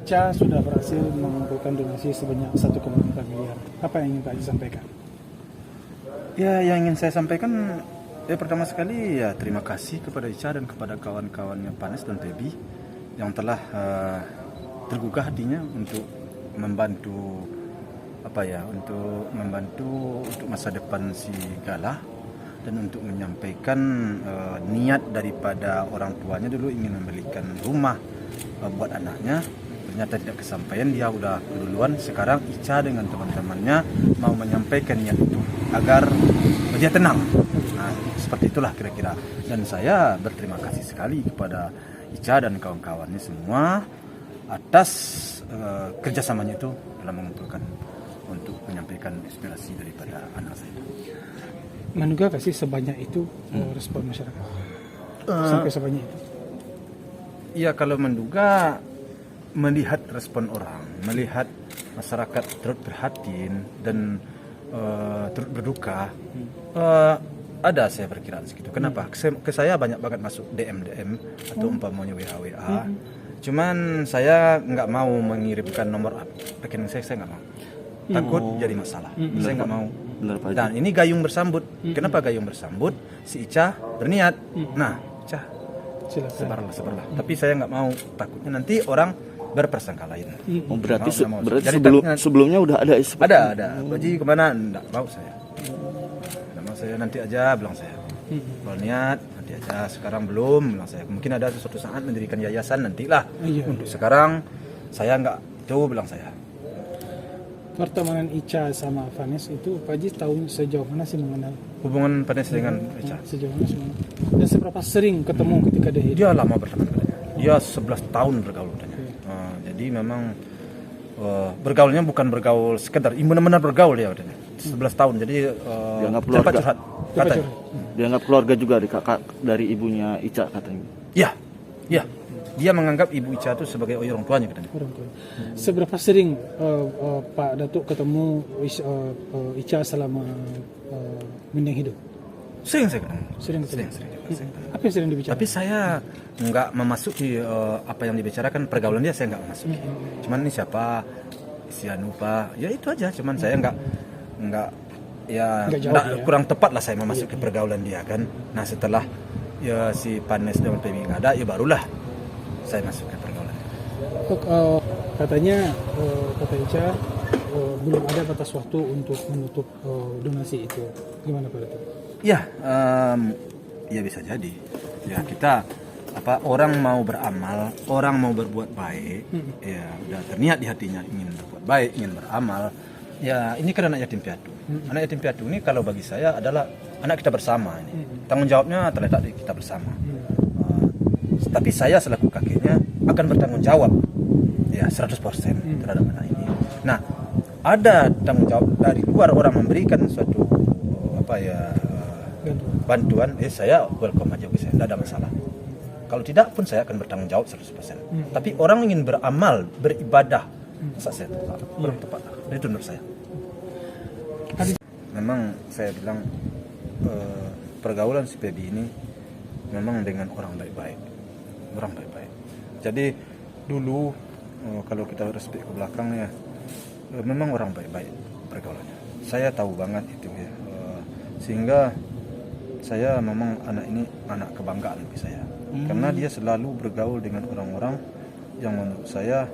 Ica sudah berhasil mengumpulkan donasi sebanyak 1,4 miliar. Apa yang ingin Pak Haji sampaikan? Ya, yang ingin saya sampaikan pertama sekali ya terima kasih kepada Ica dan kepada kawan-kawannya Panes dan Pebi yang telah tergugah hatinya untuk membantu untuk masa depan si Galah dan untuk menyampaikan niat daripada orang tuanya dulu ingin membelikan rumah buat anaknya. Ternyata tidak kesampaian, dia udah keduluan. Sekarang Ica dengan teman-temannya mau menyampaikan niat itu agar dia tenang. Nah, seperti itulah kira-kira. Dan saya berterima kasih sekali kepada Ica dan kawan-kawannya semua atas kerjasamanya itu dalam mengumpulkan untuk menyampaikan inspirasi daripada anak saya. Menduga kasih sebanyak itu respon masyarakat? Sampai sebanyak itu? Iya, kalau menduga, melihat respon orang, melihat masyarakat turut prihatin dan turut berduka, ada saya perkiraan segitu. Kenapa? Ke saya banyak banget masuk DM atau umpamanya WA. Cuman saya nggak mau mengirimkan nomor rekening saya nggak mau. Takut jadi masalah. Saya nggak mau. Dan ini gayung bersambut. Kenapa gayung bersambut? Si Ica berniat. Nah, Ica, sebarlah. Tapi saya nggak mau. Takutnya nanti orang berprasangka lain. Berarti sebelumnya udah ada? Ada. Baji kemana? Nggak mau saya. Nggak mau saya, nanti aja bilang saya. Kalau niat nanti aja. Sekarang belum bilang saya. Mungkin ada suatu saat mendirikan yayasan nantilah. Untuk sekarang saya nggak jauh bilang saya. Pertemanan Ica sama Vanes itu Pak Haji tahu sejauh mana sih mengenal? Hubungan Vanes dengan Ica? Sejauh mana sih? Dan seberapa sering ketemu ketika dia hidup? Dia lama berteman katanya. Dia 11 tahun bergaul katanya. Jadi memang bergaulnya bukan bergaul sekedar, benar-benar bergaul dia katanya. 11 tahun. Jadi dianggap keluarga. Curhat, katanya. Dianggap keluarga juga dari ibunya Ica katanya. Iya. Dia menganggap ibu Ica itu sebagai orang tuanya katanya. Seberapa sering Pak Datuk ketemu Ica selama Mindeng hidup? Sering saya ketemu. Sering. Apa yang sering dibicarakan? Tapi saya nggak memasuki apa yang dibicarakan, pergaulan dia saya nggak memasuki. Cuman ini siapa, si Anupa, ya itu aja. Cuman saya nggak kurang tepat lah saya memasuki pergaulan dia kan. Nah setelah ya si Panes dan Pebi nggak ada, ya barulah saya masuk ke pergaulan. Katanya kata Ica belum ada batas waktu untuk menutup donasi itu. Gimana Pak Datuk? Ya bisa jadi. Ya kita orang mau beramal, orang mau berbuat baik, ya udah terniat di hatinya ingin berbuat baik, ingin beramal. Ya ini kan anak yatim piatu. Anak yatim piatu ini kalau bagi saya adalah anak kita bersama ini. Tanggung jawabnya terletak di kita bersama. Tapi saya selaku kakeknya akan bertanggung jawab ya 100% terhadap anak ini. Nah, ada tanggung jawab dari luar orang memberikan suatu bantuan, saya welcome aja, saya tidak ada masalah. Kalau tidak pun saya akan bertanggung jawab 100%. Tapi orang ingin beramal, beribadah, masa saya tolak? Kurang tepat. Itu menurut saya. Memang saya bilang pergaulan si Pebi ini memang dengan orang baik-baik. Jadi dulu kalau kita respek ke belakang ya, memang orang baik-baik pergaulannya. Saya tahu banget itu ya. Sehingga saya memang anak ini anak kebanggaan bagi saya. Karena dia selalu bergaul dengan orang-orang yang menurut saya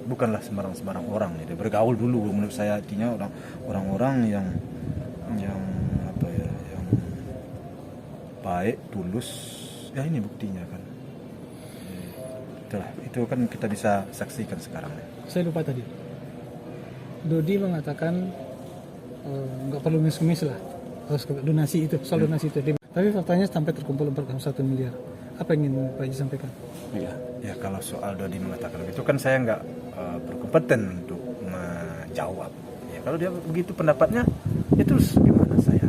bukanlah sembarang orang. Dia bergaul dulu menurut saya, artinya orang-orang yang baik, tulus. Ya ini buktinya kan. Itulah, itu kan kita bisa saksikan sekarang. Saya lupa tadi. Dodi mengatakan nggak perlu ngemis lah harus donasi itu, soal donasi itu. Tapi faktanya sampai terkumpul 4,1 miliar. Apa yang ingin Pak Haji sampaikan? Ya kalau soal Dodi mengatakan itu kan saya nggak berkompeten untuk menjawab. Ya kalau dia begitu pendapatnya, ya terus gimana saya?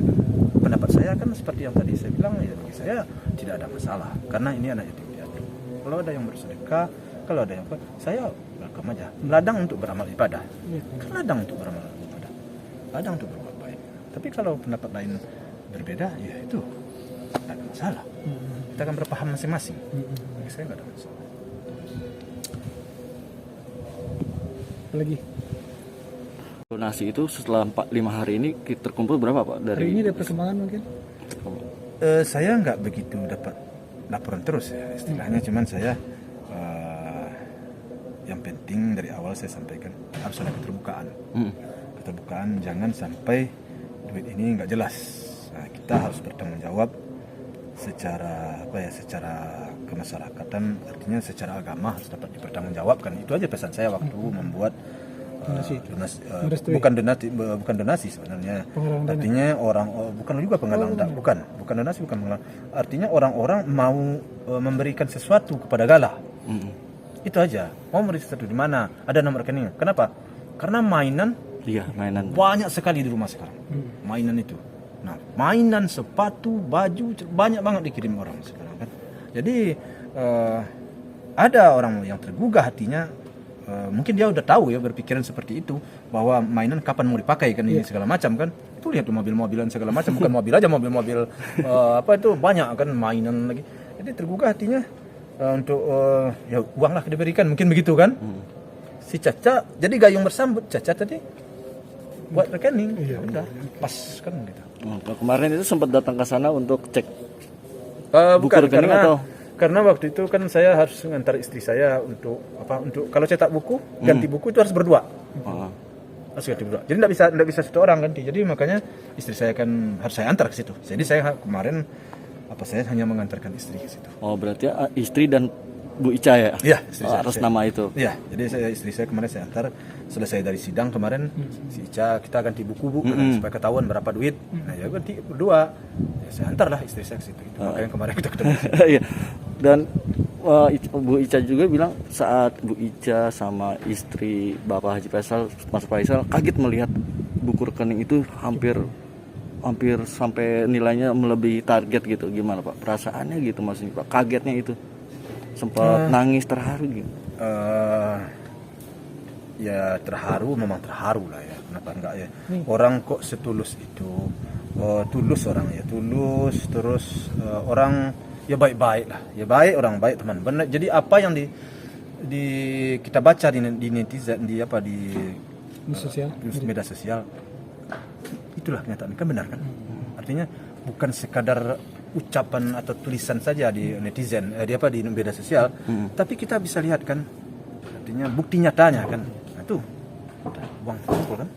Pendapat saya kan seperti yang tadi saya bilang, ya bagi saya tidak ada masalah karena ini anak yatim piatu. Kalau ada yang bersedekah, kalau ada yang saya welcome aja. Ladang untuk beramal ibadah, ladang untuk beramal ibadah, ladang untuk berbuat baik. Tapi kalau pendapat lain berbeda, ya itu tidak ada masalah. Kita akan berpaham masing-masing. Bagi saya nggak ada masalah. Apalagi Donasi itu setelah 4-5 hari ini terkumpul berapa Pak? hari ini ada perkembangan mungkin? Saya nggak begitu dapat laporan terus ya istilahnya, cuman saya yang penting dari awal saya sampaikan harus ada keterbukaan. Keterbukaan, jangan sampai duit ini nggak jelas. Nah, kita harus bertanggung jawab secara secara kemasyarakatan, artinya secara agama harus dapat dipertanggungjawabkan. Itu aja pesan saya waktu membuat bukan donasi sebenarnya. Artinya bukan juga penggalang dana, bukan donasi, bukan penggalang. Artinya orang-orang mau memberikan sesuatu kepada Gala. Itu aja. Mau memberi sesuatu di mana? Ada nomor rekening. Kenapa? Karena mainan banyak sekali di rumah sekarang. Mainan itu. Nah, mainan, sepatu, baju banyak banget dikirim orang sekarang kan. Jadi ada orang yang tergugah hatinya. Mungkin dia udah tahu ya, berpikiran seperti itu, bahwa mainan kapan mau dipakai kan, ini segala macam kan. Itu lihat tuh mobil-mobilan segala macam, bukan mobil aja, mobil-mobil itu banyak kan mainan lagi. Jadi tergugah hatinya untuk ya uang lah diberikan, mungkin begitu kan. Si Caca jadi gayung bersambut, Caca tadi buat rekening. Udah pas kan gitu. Kemarin itu sempat datang ke sana untuk cek buku bukan rekening atau? Karena waktu itu kan saya harus mengantar istri saya untuk kalau cetak buku, ganti buku itu harus berdua. Harus ganti berdua. Jadi enggak bisa satu orang ganti. Jadi makanya istri saya kan harus saya antar ke situ. Jadi saya kemarin saya hanya mengantarkan istri ke situ. Oh, berarti istri dan Bu Ica ya? Iya, istri saya. Atas nama itu. Iya, jadi istri saya kemarin saya antar, selesai dari sidang kemarin si Ica, kita ganti buku supaya ketahuan berapa duit. Nah, ya ganti berdua. Ya, saya antar lah istri saya ke situ. Makanya kemarin kita ketemu. Iya. Dan Bu Ica juga bilang saat Bu Ica sama istri Bapak Haji Faisal, Mas Faisal kaget melihat buku rekening itu hampir sampai nilainya melebihi target gitu. Gimana Pak? Perasaannya gitu maksudnya Pak? Kagetnya itu. Sempat nangis, terharu gitu. Ya terharu, memang terharu lah ya. Kenapa enggak ya? Orang kok setulus itu, tulus orang ya, tulus terus orang ya baik-baik lah, ya baik, orang baik teman. Benar. Jadi apa yang kita baca di netizen di media sosial, itulah kenyataan kan, benar kan? Artinya bukan sekadar ucapan atau tulisan saja di netizen, di media sosial, tapi kita bisa lihat kan, artinya bukti nyatanya kan, itu uang kan.